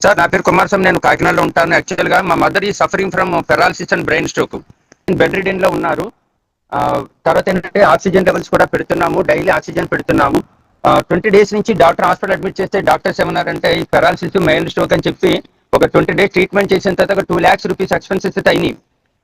Sir నా పేరు కుమారస్వామి, నేను కాకినాడలో ఉంటాను. యాక్చువల్గా మా మదర్ ఈ suffering from paralysis and brain stroke. Bed ridden లో ఉన్నారు. తర్వాత ఏంటంటే ఆక్సిజన్ లెవెల్స్ కూడా పెడుతున్నాము, డైలీ ఆక్సిజన్ పెడుతున్నాము. 20 days నుంచి డాక్టర్ హాస్పిటల్ అడ్మిట్ చేస్తే డాక్టర్స్ ఏమన్నారంటే ఈ పెరాలసిస్ మైల్డ్ స్ట్రోక్ అని చెప్పి ఒక 20 days ట్రీట్మెంట్ చేసిన తర్వాత ఒక 2 lakhs rupees ఎక్స్పెన్సెస్ అయినాయి.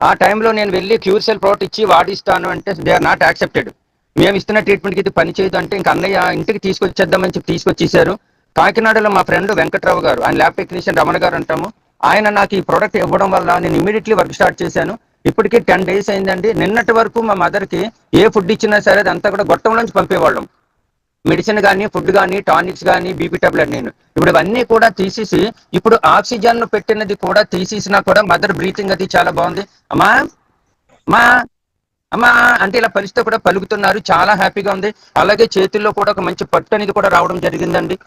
ఆ టైంలో నేను వెళ్ళి క్యూర్సెల్ ప్రోడక్ట్ ఇచ్చి వాడిస్తాను అంటే దే ఆర్ నాట్ యాక్సెప్టెడ్. మేము ఇస్తున్న ట్రీట్మెంట్కి ఇది పని చేయదు అంటే ఇంకా అన్నయ్య ఇంటికి తీసుకొచ్చేద్దామని చెప్పి తీసుకొచ్చేసారు. కాకినాడలో మా ఫ్రెండ్ వెంకట్రావు గారు, ఆయన ల్యాబ్ టెక్నీషియన్ రమణ గారు అంటాము, ఆయన నాకు ఈ ప్రోడక్ట్ ఇవ్వడం వల్ల నేను ఇమీడియట్లీ వర్క్ స్టార్ట్ చేశాను. ఇప్పటికీ 10 days అయిందండి. నిన్నటి వరకు మా మదర్కి ఏ ఫుడ్ ఇచ్చినా సరే అదంతా కూడా గొట్టంలోంచి పంపేవాళ్ళం. మెడిసిన్ కానీ, ఫుడ్ కానీ, టానిక్స్ కానీ, బీపీ టాబ్లెట్. నేను ఇప్పుడు ఇవన్నీ కూడా తీసేసి ఇప్పుడు ఆక్సిజన్ పెట్టినది కూడా తీసేసినా కూడా మదర్ బ్రీతింగ్ అది చాలా బాగుంది. అమ్మా అమ్మా అమ్మా అంటే ఇలా పరిస్థితి కూడా పలుకుతున్నారు. చాలా హ్యాపీగా ఉంది. అలాగే చేతుల్లో కూడా ఒక మంచి పట్టు అనేది కూడా రావడం జరిగిందండి.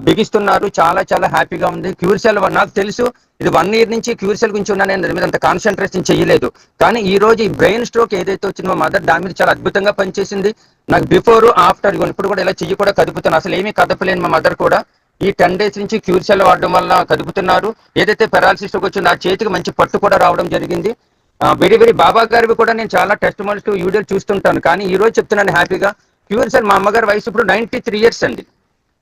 బిగిస్తున్నారు. చాలా చాలా హ్యాపీగా ఉంది. క్యూర్సెల్ నాకు తెలుసు ఇది 1 year నుంచి క్యూర్సెల్ గురించి ఉన్నా, నేను దాని మీద అంత కాన్సన్ట్రేషన్ చేయలేదు. కానీ ఈ రోజు ఈ బ్రెయిన్ స్ట్రోక్ ఏదైతే వచ్చిందో మా మదర్ దాని మీద చాలా అద్భుతంగా పనిచేసింది. నాకు బిఫోర్ ఆఫ్టర్ ఇప్పుడు కూడా ఇలా చెయ్యి కూడా కదుపుతున్నాను. అసలు ఏమీ కదపలేను మా మదర్ కూడా. ఈ 10 days నుంచి క్యూర్సెల్ వాడడం వల్ల కదుపుతున్నారు. ఏదైతే పెరాలసిస్ వచ్చిందో ఆ చేతికి మంచి పట్టు కూడా రావడం జరిగింది. వెరీ వెరీ బాబా గారివి కూడా నేను చాలా టెస్ట్ మోల్స్ వీడియోలు చూస్తుంటాను. కానీ ఈ రోజు చెప్తున్నాను హ్యాపీగా. క్యూర్సెల్ మా అమ్మగారి వయసు ఇప్పుడు 93 years అండి.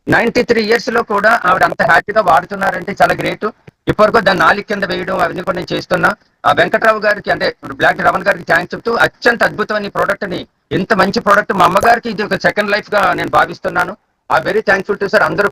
93 years లో కూడా ఆవిడ అంత హ్యాపీగా వాడుతున్నారంటే చాలా గ్రేట్. ఇప్పటివరకు దాన్ని నాలుగు కింద వేయడం అవన్నీ కూడా నేను చేస్తున్నా. ఆ వెంకట్రావు గారికి అంటే బ్లాక్ రమణ్ గారికి థ్యాంక్స్ చెప్తూ అత్యంత అద్భుతమైన ప్రోడక్ట్ ని, ఇంత మంచి ప్రోడక్ట్ మా అమ్మగారికి ఇది ఒక సెకండ్ లైఫ్ గా నేను భావిస్తున్నాను. ఆ వెరీ థ్యాంక్ఫుల్ టు సార్. అందరూ